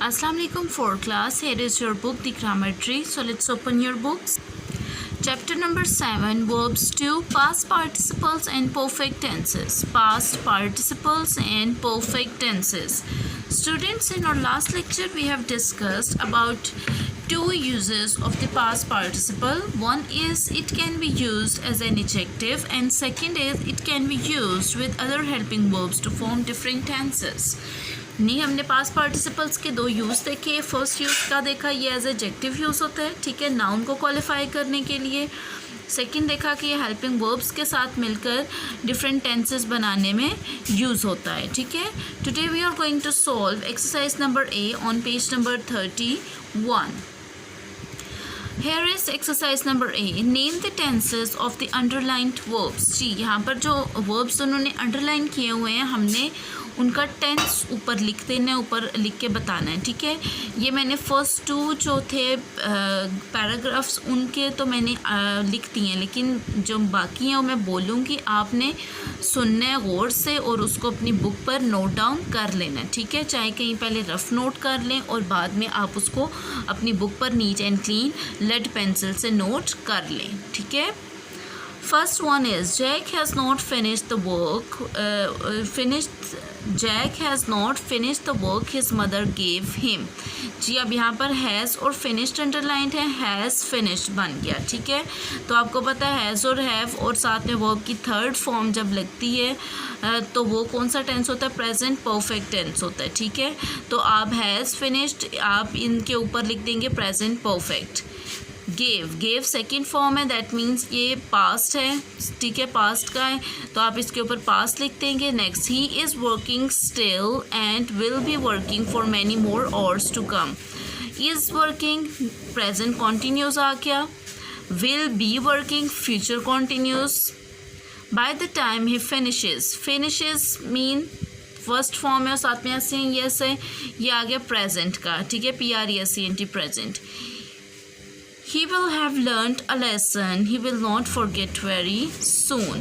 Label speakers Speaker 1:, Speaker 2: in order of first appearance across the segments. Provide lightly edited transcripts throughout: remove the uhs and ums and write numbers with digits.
Speaker 1: Assalamu alaikum for class. Here is your book, The Grammar Tree. So let's open your books. Chapter number 7, verbs to past participles and perfect tenses. Past participles and perfect tenses. Students, in our last lecture we have discussed about two uses of the past participle. One is it can be used as an adjective, and second is it can be used with other helping verbs to form different tenses. नहीं, हमने past participles के दो use देखे. First use का देखा, ये as adjective use होता है, ठीक है, नाउन को क्वालिफाई करने के लिए. सेकंड देखा कि ये हेल्पिंग वर्ब्स के साथ मिलकर डिफरेंट टेंसेस बनाने में यूज़ होता है, ठीक है. Today we are going to solve exercise number A on page number 31. Here is exercise number A. Name the tenses of the underlined verbs. जी, यहाँ पर जो verbs उन्होंने अंडरलाइन किए हुए हैं, हमने उनका टेंस ऊपर लिख देना है, ऊपर लिख के बताना है, ठीक है. ये मैंने फर्स्ट टू जो थे पैराग्राफ्स उनके तो मैंने लिख दिए हैं, लेकिन जो बाकी हैं वो मैं बोलूँगी, आपने सुनना है गौर से और उसको अपनी बुक पर नोट डाउन कर लेना, ठीक है. चाहे कहीं पहले रफ नोट कर लें और बाद में आप उसको अपनी बुक पर neat and clean lead pencil से नोट कर लें, ठीक है. First one is Jack has not finished the work. Jack has not finished the work his mother gave him. जी, अब यहाँ पर हैज़ और फिनिश्ड अंडरलाइंड है, हैज़ फिनिश्ड बन गया, ठीक है. तो आपको पता है हैज़ और हैव और साथ में वर्ब की थर्ड फॉर्म जब लगती है तो वो कौन सा टेंस होता है? प्रेजेंट परफेक्ट टेंस होता है, ठीक है. तो आप हैज़ फिनिश्ड, आप इनके ऊपर लिख देंगे present perfect. Gave second form है, दैट मीन्स ये पास्ट है, ठीक है, पास्ट का है, तो आप इसके ऊपर पास्ट लिख देंगे. Next, he is working still and will be working for many more hours to come. Is working present continuous आ गया. Will be working future continuous. By the time he finishes mean first form है और साथ में ऐसे yes है, ये आ गया प्रेजेंट का, ठीक है, PRESENT present. He will have learnt a lesson. He will not forget very soon.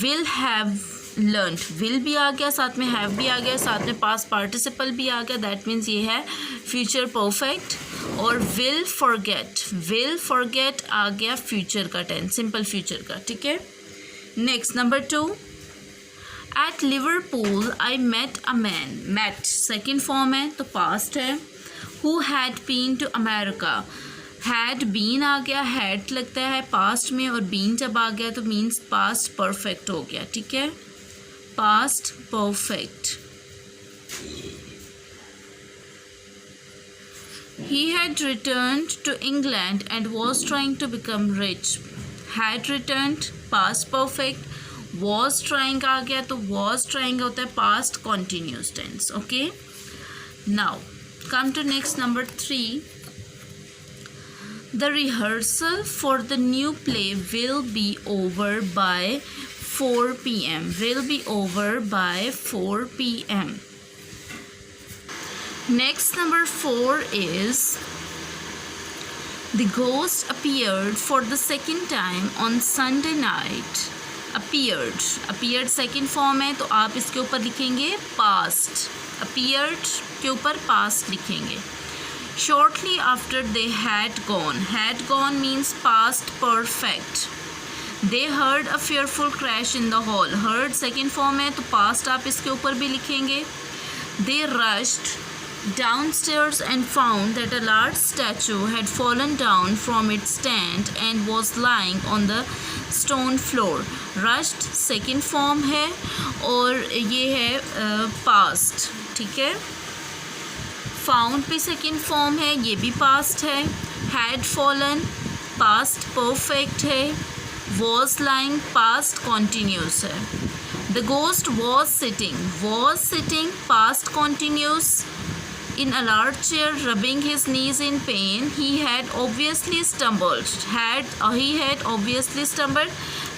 Speaker 1: Will have learnt. Will भी आ गया, साथ में have भी आ गया, साथ में past participle भी आ गया. That means ये है future perfect. और will forget. Will forget आ गया future का tense, simple future का, ठीक है. Next, number 2. At Liverpool, I met a man. Met second form है तो past है. Who had been to America. Had been आ गया, had लगता है past में और been जब आ गया तो means past perfect हो गया, ठीक है, past perfect. He had returned to England and was trying to become rich. Had returned past perfect. Was trying आ गया तो was trying होता है past continuous tense, okay. Now come to next, number 3. The rehearsal for the new play will be over by 4 p.m. Will be over by 4 p.m. Next, number 4 is the ghost appeared for the second time on Sunday night. Appeared second form है तो आप इसके ऊपर लिखेंगे past. Appeared के ऊपर past लिखेंगे. Shortly after they had gone means past perfect. They heard a fearful crash in the hall. Heard second form है तो past आप इसके ऊपर भी लिखेंगे. They rushed downstairs and found that a large statue had fallen down from its stand and was lying on the stone floor. Rushed second form है और ये है past, ठीक है. Found भी second form है, ये भी past है. Had fallen past perfect है. Was lying past continuous है. The ghost was sitting past continuous in a large chair rubbing his knees in pain. He had obviously stumbled.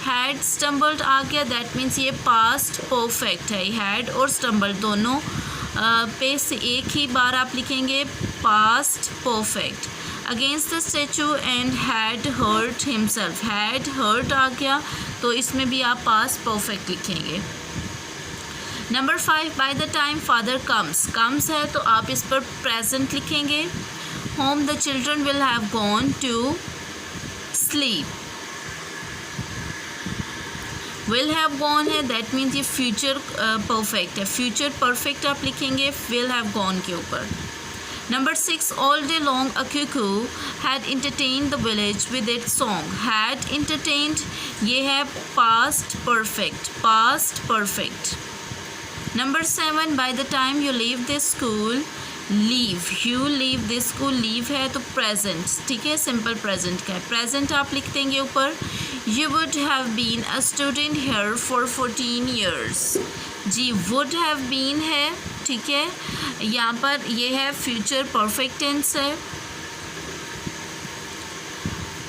Speaker 1: Had stumbled आ गया, that means ये past perfect है. Had और stumbled दोनों पे से एक ही बार आप लिखेंगे past perfect. Against the statue and had hurt himself. Had hurt आ गया तो इसमें भी आप past perfect लिखेंगे. Number 5, by the time father comes है तो आप इस पर प्रेजेंट लिखेंगे. Home the children will have gone to sleep. Will have gone है, दैट मीन्स ये फ्यूचर परफेक्ट है. फ्यूचर परफेक्ट आप लिखेंगे विल हैव गॉन के ऊपर. Number 6, all day long a cuckoo had entertained the village with its song. Had entertained ये है past perfect. past perfect. Number 7, by the time you leave this school, leave, you leave this school, leave है तो present, ठीक है, simple present का है. Present आप लिख देंगे ऊपर. You would have been a student here for 14 years. Ji would have been है, ठीक है, यहाँ पर ये है फ्यूचर परफेक्ट टेंस है.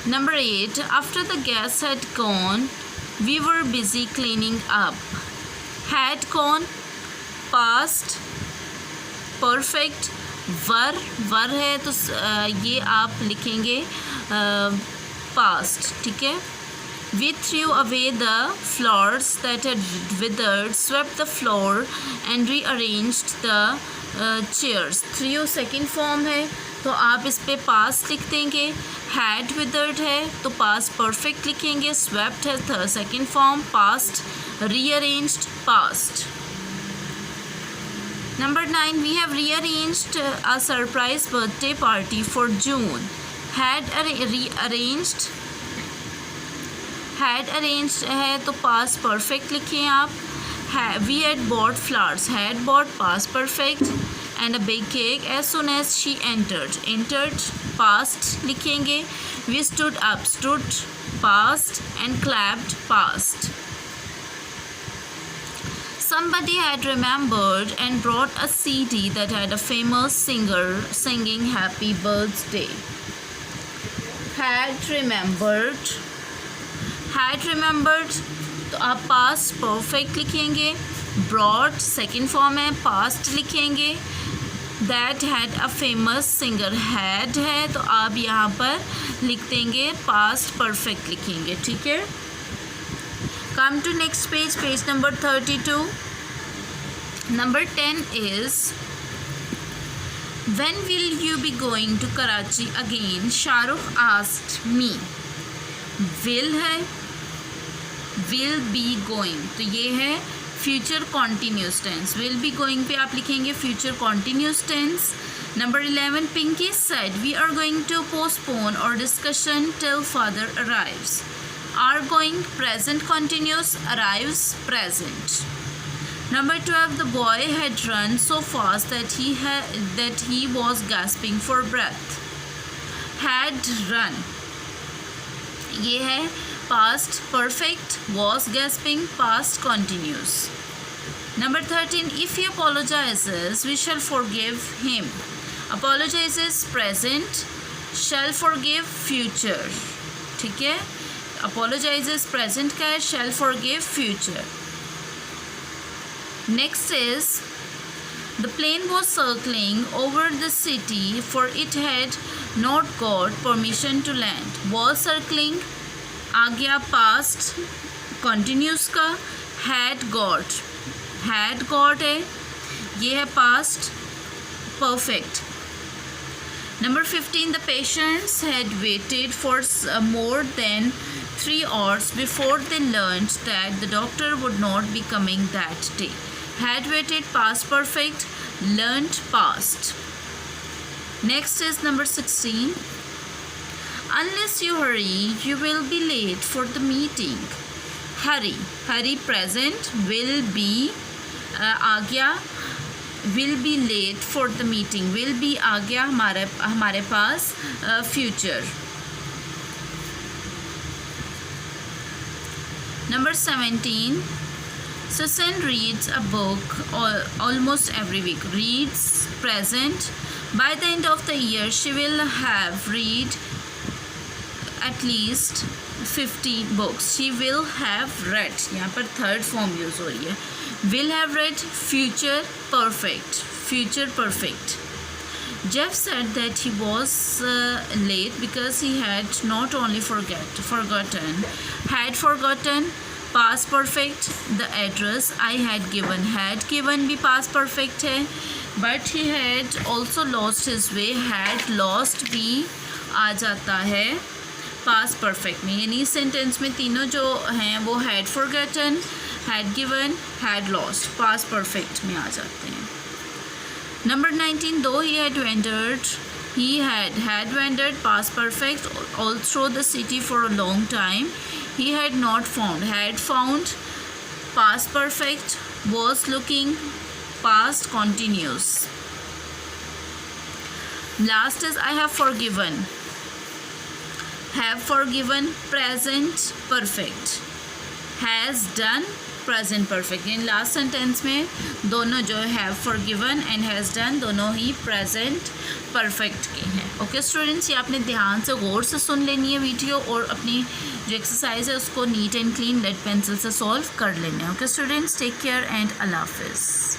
Speaker 1: Number 8, after the guests had gone we were busy cleaning up. had gone past perfect. वर है तो ये आप लिखेंगे पास्ट, ठीक है. We threw away the flowers that had withered, swept the floor and rearranged the chairs. Threw second form है तो आप इस पे पास्ट लिख देंगे. had withered है तो पास्ट परफेक्ट लिखेंगे. swept है second form past. rearranged past. Number 9, we have rearranged a surprise birthday party for June. Had rearranged है तो past perfect लिखें आप. We had bought flowers. Had bought past perfect and a big cake as soon as she entered. Entered past लिखेंगे. We stood up. Stood past and clapped past. Somebody had remembered and brought a CD that had a famous singer singing happy birthday. Had remembered तो आप past perfect लिखेंगे. brought second form है past लिखेंगे. that had a famous singer had है तो आप यहाँ पर लिख देंगे पास्ट परफेक्ट लिखेंगे, ठीक है. Come to next page, page number 32. Number 10 is, when will you be going to Karachi again? Shahrukh asked me. Will है, will be going तो ये है future continuous tense. will be going पे आप लिखेंगे future continuous tense. Number 11, Pinky said we are going to postpone our discussion till father arrives. Are going present continuous, arrives present. Number 12, the boy had run so fast that he was gasping for breath. Had run ये है past perfect. was gasping past continuous. Number 13, if he apologizes we shall forgive him. Apologizes present, shall forgive future, ठीक है. apologizes present का है, shall forgive future. Next is, the plane was circling over the city for it had not got permission to land. was circling आ गया past continuous का. had got है ये है past perfect. Number 15, the patients had waited for more than 3 hours before they learned that the doctor would not be coming that day. Had waited past perfect, learned past. Next is number 16. Unless you hurry, you will be late for the meeting. Hurry present, will be आ गया. will be late for the meeting. will be आ गया हमारे पास future. Number 17, Susan reads a book almost every week. reads present. By the end of the year she will have read at least 50 books. she will have read, यहाँ पर third form use हो रही है. will have read future perfect. Jeff said that he was late because he had not only forgotten, had forgotten past perfect, the address I had given भी past perfect है, but he had also lost his way, had lost भी आ जाता है past perfect में, यानी sentence में तीनों जो हैं वो had forgotten, had given, had lost past perfect में आ जाते हैं. नंबर 19, दो he had wondered, he had wandered past perfect all through the city for a long time, he had not found, had found past perfect, was looking past continuous. Last is I have forgiven present perfect, has done present perfect. In last sentence में दोनों जो have forgiven and has done दोनों ही present perfect के हैं. Okay students, ये आपने ध्यान से गौर से सुन लेनी है वीडियो और अपनी जो एक्सरसाइज है उसको neat and clean lead pencil से सॉल्व कर लेना है. Okay students, take care and अल्लाह हाफिज़.